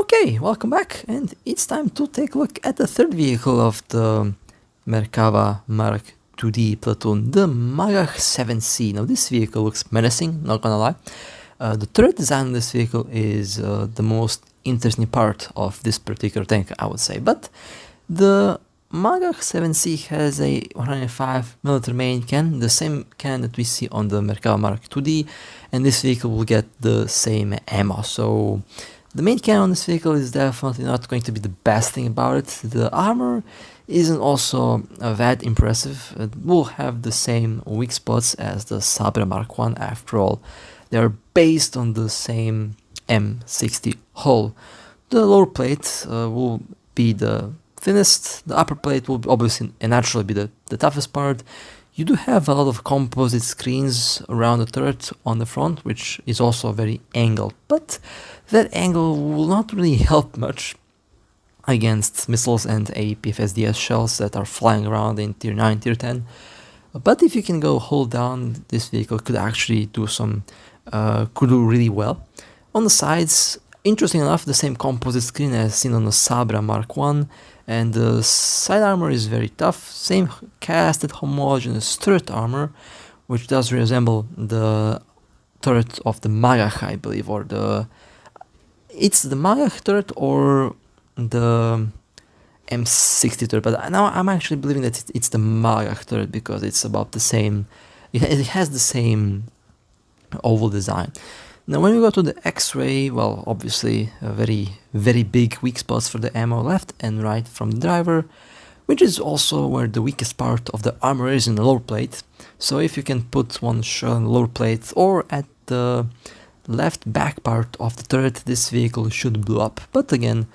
Okay, welcome back, and it's time to take a look at the third vehicle of the Merkava Mark 2D platoon, the Magach 7C. Now this vehicle looks menacing, not gonna lie. The turret design of this vehicle is the most interesting part of this particular tank, I would say. But the Magach 7C has a 105mm main cannon, the same cannon that we see on the Merkava Mark 2D, and this vehicle will get the same ammo. So the main cannon on this vehicle is definitely not going to be the best thing about it. The armor isn't also that impressive. It will have the same weak spots as the Sabra Mark 1. After all, they are based on the same M60 hull. The lower plate will be the thinnest. The upper plate will obviously and naturally be the toughest part. You do have a lot of composite screens around the turret on the front, which is also very angled, but that angle will not really help much against missiles and APFSDS shells that are flying around in tier 9, tier 10. But if you can go hold down, this vehicle could actually do could do really well. On the sides, interesting enough, the same composite screen as seen on the Sabra Mark 1, and the side armor is very tough. Same casted homogeneous turret armor, which does resemble the turret of the Magach, I believe, or it's the Magach turret or the M60 turret, but now I'm actually believing that it's the Magach turret because it's about the same, it has the same oval design. Now when we go to the X-ray, well, obviously very big weak spots for the ammo left and right from the driver, which is also where the weakest part of the armor is in the lower plate. So if you can put one shell in the lower plate or at the left back part of the turret, this vehicle should blow up. But again,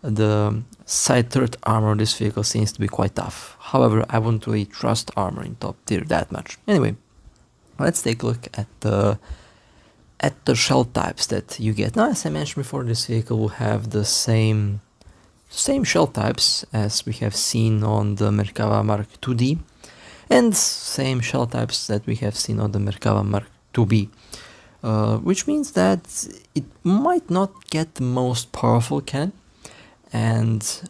the side turret armor of this vehicle seems to be quite tough. However, I wouldn't really trust armor in top tier that much. Anyway, let's take a look at the shell types that you get. Now, as I mentioned before, this vehicle will have the same shell types as we have seen on the Merkava Mark 2D, and same shell types that we have seen on the Merkava Mark 2B, which means that it might not get the most powerful cannon, and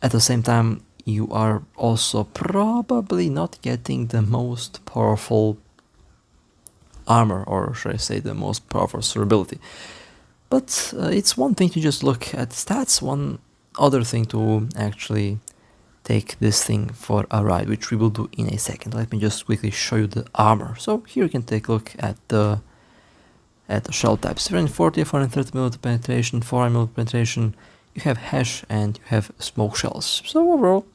at the same time you are also probably not getting the most powerful armor, or should I say the most powerful survivability. But it's one thing to just look at stats, one other thing to actually take this thing for a ride, which we will do in a second. Let me just quickly show you the armor. So here you can take a look at the shell types. 340, 430mm penetration, 400mm penetration, you have hash and you have smoke shells. So overall,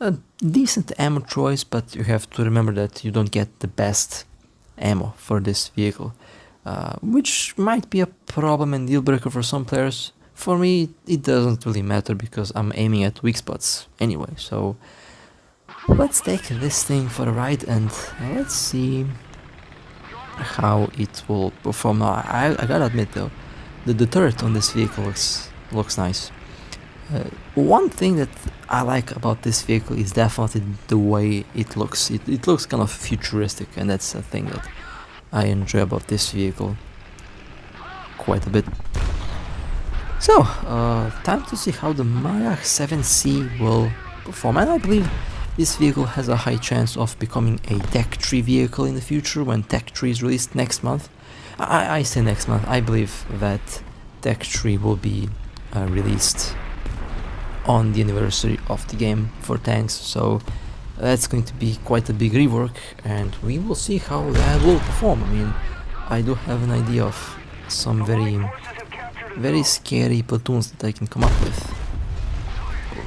a decent ammo choice, but you have to remember that you don't get the best ammo for this vehicle, which might be a problem and deal breaker for some players. For me, it doesn't really matter because I'm aiming at weak spots anyway. So let's take this thing for a ride and let's see how it will perform. Now, I gotta admit though, the turret on this vehicle looks nice. One thing that I like about this vehicle is definitely the way it looks. It looks kind of futuristic, and that's a thing that I enjoy about this vehicle quite a bit. So, time to see how the Magach 7C will perform, and I believe this vehicle has a high chance of becoming a Tech 3 vehicle in the future when Tech 3 is released next month. I say next month. I believe that Tech 3 will be released on the anniversary of the game for tanks, so that's going to be quite a big rework, and we will see how that will perform. I mean, I do have an idea of some very scary platoons that I can come up with,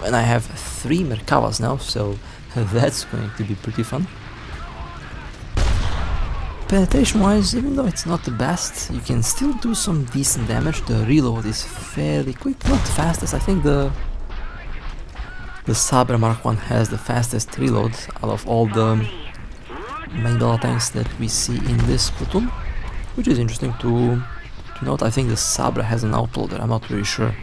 and I have 3 Merkavas now, so that's going to be pretty fun. Penetration wise, even though it's not the best, you can still do some decent damage. The reload is fairly quick, not the fastest. I think the Sabra Mark 1 has the fastest reload out of all the main battle tanks that we see in this platoon, which is interesting to note. I think the Sabra has an autoloader, I'm not really sure.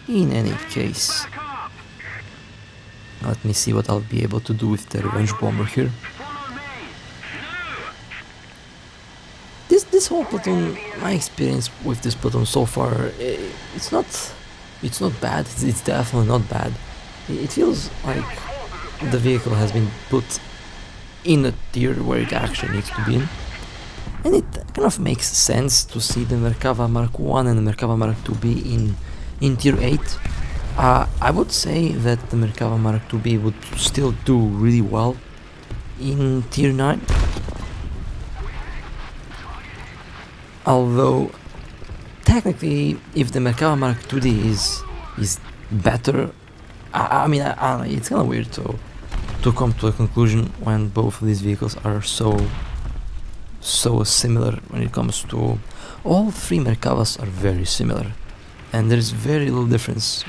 In any case, let me see what I'll be able to do with the revenge bomber here. this whole platoon, my experience with this platoon so far, it's not bad. It's definitely not bad. It feels like the vehicle has been put in a tier where it actually needs to be in. And it kind of makes sense to see the Merkava Mark 1 and the Merkava Mark 2B in tier 8. I would say that the Merkava Mark 2B would still do really well in tier 9. Although, technically, if the Merkava Mark 2D is better, I mean, it's kind of weird to come to a conclusion when both of these vehicles are so similar when it comes to... All three Merkavas are very similar, and there's very little difference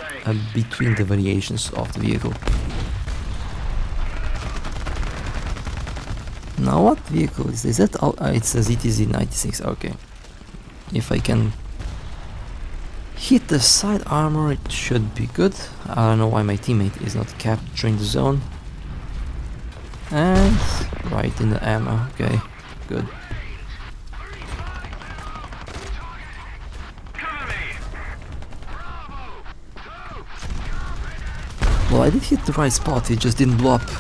between the variations of the vehicle. Now what vehicle is this? It's a ZTZ-96, okay. If I can hit the side armor, it should be good. I don't know why my teammate is not capturing the zone. And right in the ammo, okay, good. Well, I did hit the right spot, it just didn't blow up.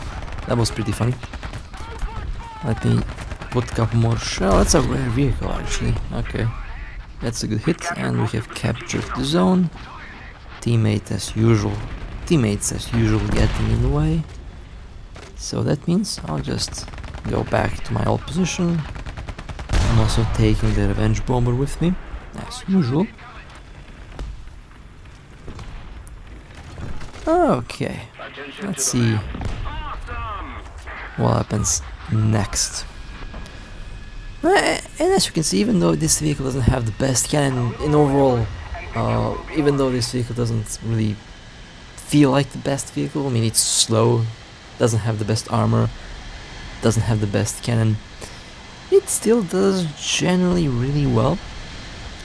That was pretty funny. Let me put a couple more shells. That's a rare vehicle actually, okay. That's a good hit, and we have captured the zone. Teammates as usual getting in the way. So that means I'll just go back to my old position. I'm also taking the revenge bomber with me, as usual. Okay, let's see what happens next. And as you can see, even though this vehicle doesn't have the best cannon in overall, even though this vehicle doesn't really feel like the best vehicle, I mean it's slow, doesn't have the best armor, doesn't have the best cannon, it still does generally really well,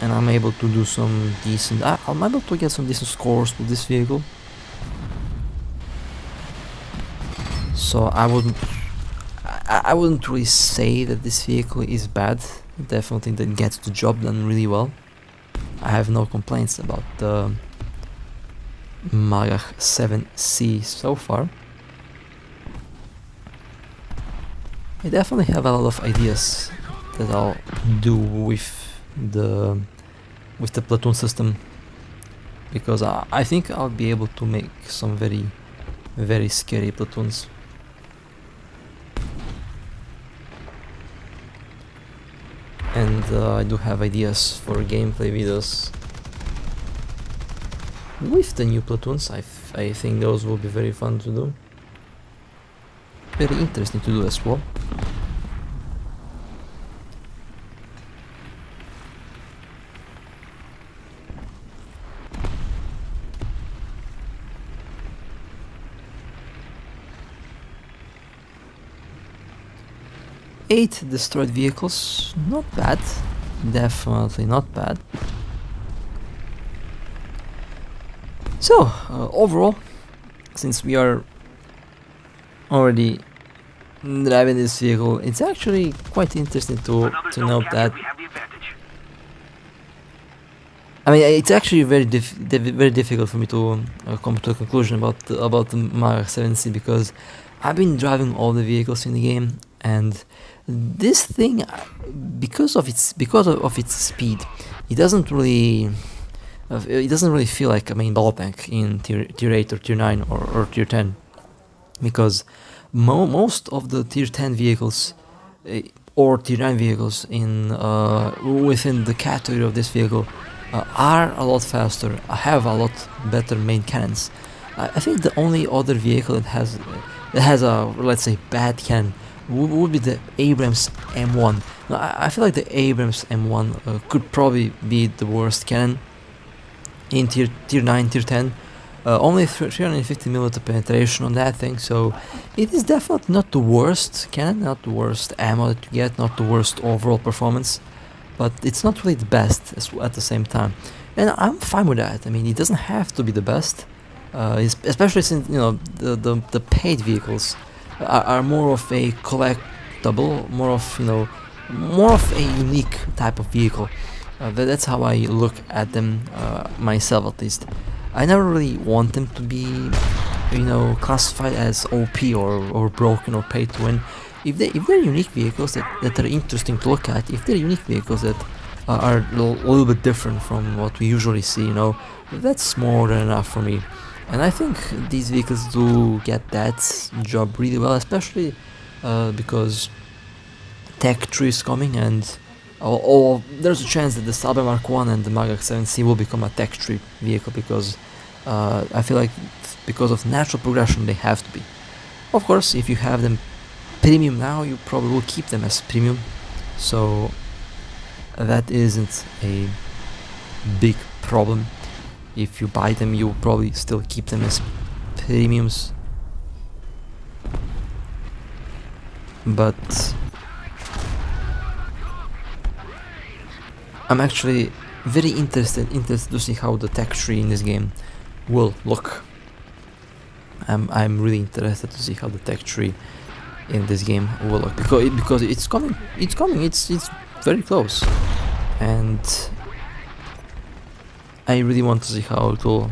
and I'm able to do some decent, I'm able to get some decent scores with this vehicle. So I wouldn't really say that this vehicle is bad. Definitely that gets the job done really well. I have no complaints about the Magach 7C so far. I definitely have a lot of ideas that I'll do with the platoon system, because I think I'll be able to make some very scary platoons. And I do have ideas for gameplay videos with the new platoons. I think those will be very fun to do. Very interesting to do as well. Eight destroyed vehicles, not bad, definitely not bad. So, overall, since we are already driving this vehicle, it's actually quite interesting to note that. I mean, it's actually very difficult for me to come to a conclusion about the Magach 7C, because I've been driving all the vehicles in the game, and this thing, because of its speed, it doesn't really feel like a main battle tank in tier 8 or tier 9 or tier 10, because most of the tier 10 vehicles or tier 9 vehicles in within the category of this vehicle are a lot faster, have a lot better main cannons. I think the only other vehicle that has a, let's say, bad cannon would be the Abrams M1. Now, I feel like the Abrams M1 could probably be the worst cannon in tier 9, tier 10. Only 350mm penetration on that thing, so it is definitely not the worst cannon, not the worst ammo that you get, not the worst overall performance, but it's not really the best at the same time. And I'm fine with that. I mean, it doesn't have to be the best, especially since, you know, the paid vehicles are more of a collectible, more of, you know, more of a unique type of vehicle. That's how I look at them, myself at least. I never really want them to be, you know, classified as OP or broken or pay to win. If they're unique vehicles that are interesting to look at, if they're unique vehicles that are a little bit different from what we usually see, you know, that's more than enough for me. And I think these vehicles do get that job really well, especially because Tech 3 is coming, and there's a chance that the Saber Mark 1 and the Magach 7C will become a Tech 3 vehicle, because I feel like because of natural progression they have to be. Of course, if you have them premium now, you probably will keep them as premium, so that isn't a big problem. If you buy them, you'll probably still keep them as premiums. But I'm actually very interested to see how the tech tree in this game will look. I'm really interested to see how the tech tree in this game will look, because it's coming, it's very close, and I really want to see how it will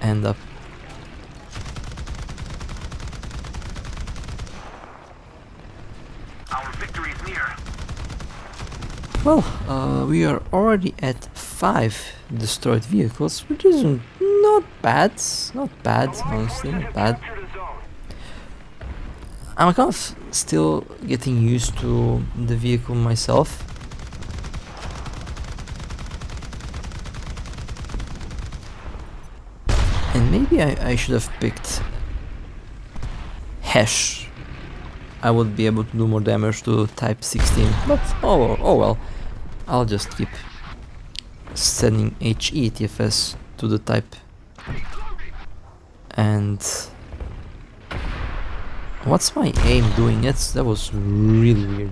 end up. Our victory is near. Well, we are already at 5 destroyed vehicles, which is not bad, honestly, not bad. I'm kind of still getting used to the vehicle myself. And maybe I should have picked Hash. I would be able to do more damage to type 16, but oh well. I'll just keep sending HE TFS to the type. And what's my aim doing? That was really weird.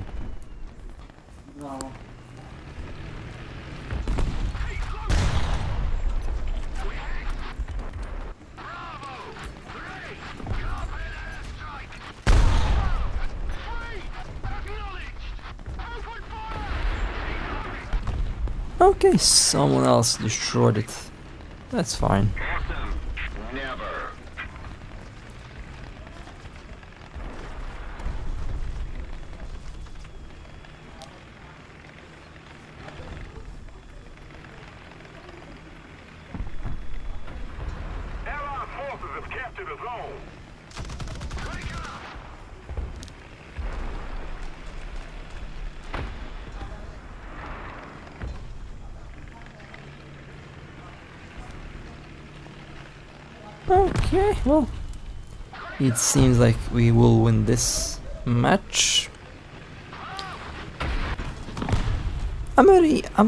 Okay, someone else destroyed it. That's fine. Never. Allied forces have captured a zone. Okay, well, it seems like we will win this match. I'm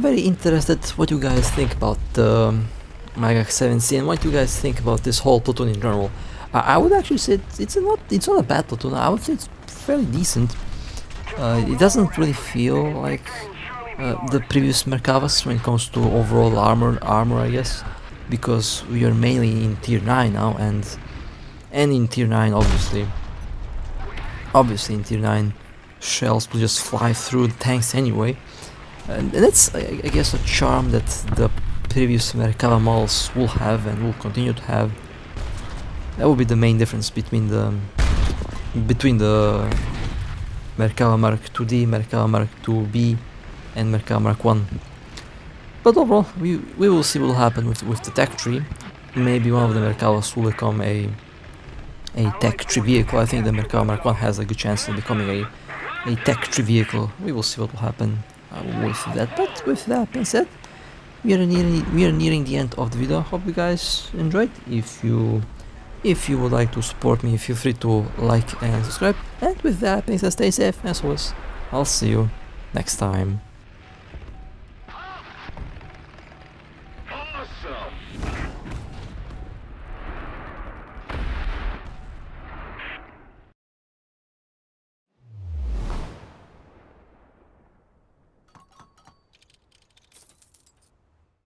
very interested what you guys think about the Magach 7C and what you guys think about this whole platoon in general. I would actually say it's not a bad platoon. I would say it's fairly decent. It doesn't really feel like the previous Merkavas when it comes to overall armor, I guess, because we are mainly in tier 9 now, and in tier 9 obviously in tier 9 shells will just fly through the tanks anyway, and that's I guess a charm that the previous Merkava models will have and will continue to have. That will be the main difference between the Merkava Mark 2D, Merkava Mark 2B and Merkava Mark 1. But overall, we will see what will happen with the tech tree. Maybe one of the Merkavas will become a tech tree vehicle. I think the Merkava Mark 1 has a good chance of becoming a tech tree vehicle. We will see what will happen with that. But with that being said, we are nearing the end of the video. Hope you guys enjoyed. If you would like to support me, feel free to like and subscribe. And with that being said, stay safe as always. I'll see you next time.